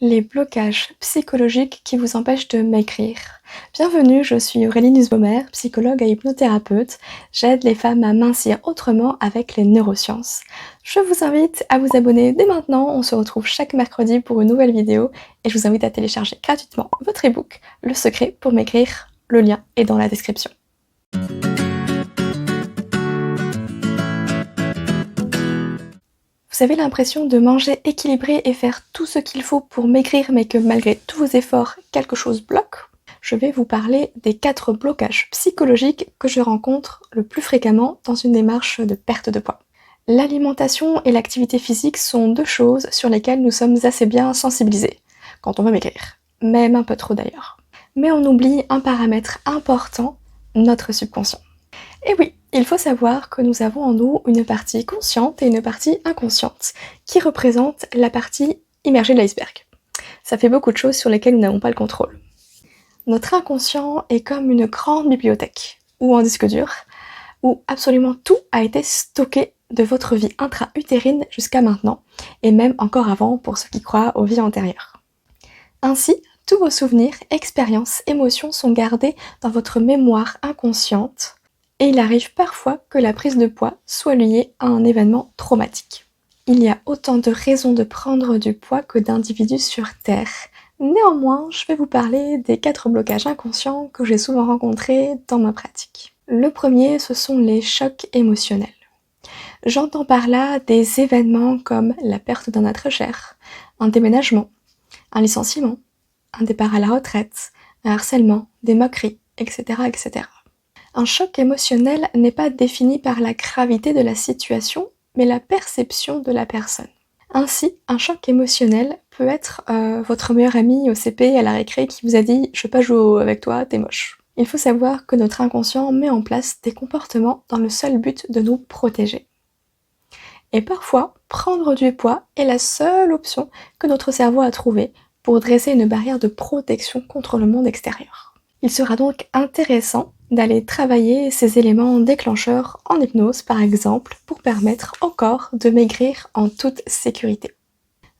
Les blocages psychologiques qui vous empêchent de maigrir. Bienvenue, je suis Aurélie Nussbaumer, psychologue et hypnothérapeute. J'aide les femmes à mincir autrement avec les neurosciences. Je vous invite à vous abonner dès maintenant, on se retrouve chaque mercredi pour une nouvelle vidéo et je vous invite à télécharger gratuitement votre e-book, Le secret pour maigrir. Le lien est dans la description. Vous avez l'impression de manger équilibré et faire tout ce qu'il faut pour maigrir, mais que malgré tous vos efforts, quelque chose bloque? Je vais vous parler des 4 blocages psychologiques que je rencontre le plus fréquemment dans une démarche de perte de poids. L'alimentation et l'activité physique sont 2 choses sur lesquelles nous sommes assez bien sensibilisés quand on veut maigrir, même un peu trop d'ailleurs. Mais on oublie un paramètre important, notre subconscient. Et oui, il faut savoir que nous avons en nous une partie consciente et une partie inconsciente, qui représente la partie immergée de l'iceberg. Ça fait beaucoup de choses sur lesquelles nous n'avons pas le contrôle. Notre inconscient est comme une grande bibliothèque, ou un disque dur, où absolument tout a été stocké de votre vie intra-utérine jusqu'à maintenant, et même encore avant pour ceux qui croient aux vies antérieures. Ainsi, tous vos souvenirs, expériences, émotions sont gardés dans votre mémoire inconsciente, et il arrive parfois que la prise de poids soit liée à un événement traumatique. Il y a autant de raisons de prendre du poids que d'individus sur Terre. Néanmoins, je vais vous parler des 4 blocages inconscients que j'ai souvent rencontrés dans ma pratique. Le premier, ce sont les chocs émotionnels. J'entends par là des événements comme la perte d'un être cher, un déménagement, un licenciement, un départ à la retraite, un harcèlement, des moqueries, etc., etc. Un choc émotionnel n'est pas défini par la gravité de la situation, mais la perception de la personne. Ainsi, un choc émotionnel peut être votre meilleur ami au CP à la récré qui vous a dit « je veux pas jouer avec toi, t'es moche ». Il faut savoir que notre inconscient met en place des comportements dans le seul but de nous protéger. Et parfois, prendre du poids est la seule option que notre cerveau a trouvée pour dresser une barrière de protection contre le monde extérieur. Il sera donc intéressant d'aller travailler ces éléments déclencheurs en hypnose par exemple pour permettre au corps de maigrir en toute sécurité.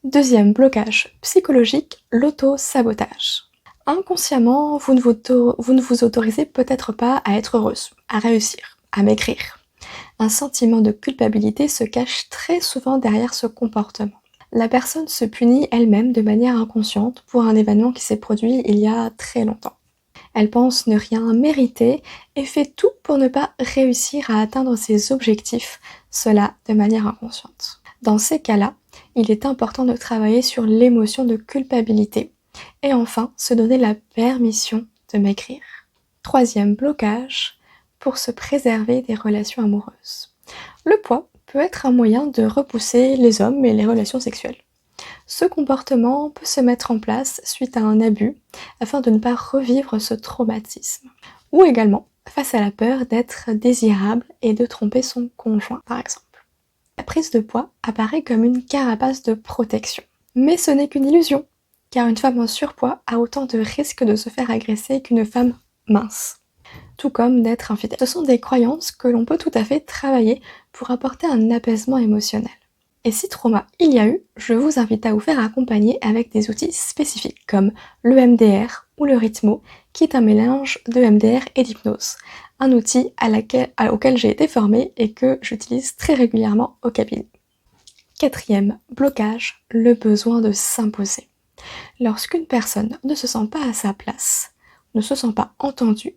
Deuxième blocage psychologique, l'auto-sabotage. Inconsciemment, vous ne vous autorisez peut-être pas à être heureuse, à réussir, à maigrir. Un sentiment de culpabilité se cache très souvent derrière ce comportement. La personne se punit elle-même de manière inconsciente pour un événement qui s'est produit il y a très longtemps. Elle pense ne rien mériter et fait tout pour ne pas réussir à atteindre ses objectifs, cela de manière inconsciente. Dans ces cas-là, il est important de travailler sur l'émotion de culpabilité et enfin se donner la permission de maigrir. Troisième blocage, pour se préserver des relations amoureuses. Le poids peut être un moyen de repousser les hommes et les relations sexuelles. Ce comportement peut se mettre en place suite à un abus afin de ne pas revivre ce traumatisme. Ou également face à la peur d'être désirable et de tromper son conjoint par exemple. La prise de poids apparaît comme une carapace de protection. Mais ce n'est qu'une illusion, car une femme en surpoids a autant de risques de se faire agresser qu'une femme mince. Tout comme d'être infidèle. Ce sont des croyances que l'on peut tout à fait travailler pour apporter un apaisement émotionnel. Et si trauma il y a eu, je vous invite à vous faire accompagner avec des outils spécifiques comme le MDR ou le Rythmo, qui est un mélange de MDR et d'hypnose. Un outil auquel j'ai été formée et que j'utilise très régulièrement au cabinet. Quatrième blocage, le besoin de s'imposer. Lorsqu'une personne ne se sent pas à sa place, ne se sent pas entendue,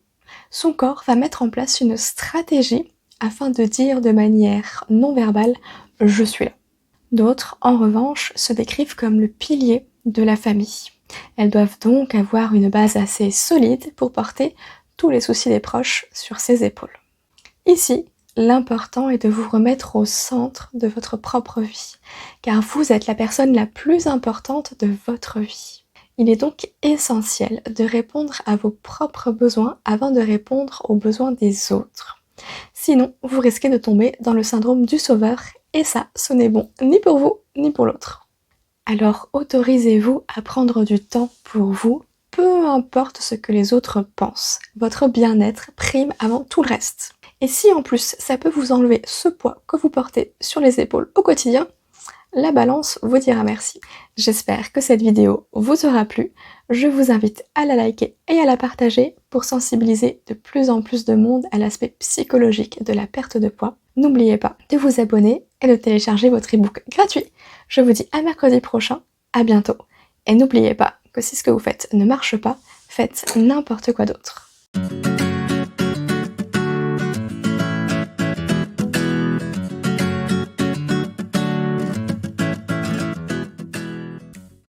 son corps va mettre en place une stratégie afin de dire de manière non verbale « je suis là ». D'autres, en revanche, se décrivent comme le pilier de la famille. Elles doivent donc avoir une base assez solide pour porter tous les soucis des proches sur ses épaules. Ici, l'important est de vous remettre au centre de votre propre vie, car vous êtes la personne la plus importante de votre vie. Il est donc essentiel de répondre à vos propres besoins avant de répondre aux besoins des autres. Sinon, vous risquez de tomber dans le syndrome du sauveur et ça, ce n'est bon ni pour vous ni pour l'autre. Alors autorisez-vous à prendre du temps pour vous, peu importe ce que les autres pensent. Votre bien-être prime avant tout le reste. Et si en plus ça peut vous enlever ce poids que vous portez sur les épaules au quotidien, la balance vous dira merci. J'espère que cette vidéo vous aura plu. Je vous invite à la liker et à la partager pour sensibiliser de plus en plus de monde à l'aspect psychologique de la perte de poids. N'oubliez pas de vous abonner et de télécharger votre e-book gratuit. Je vous dis à mercredi prochain, à bientôt. Et n'oubliez pas que si ce que vous faites ne marche pas, faites n'importe quoi d'autre.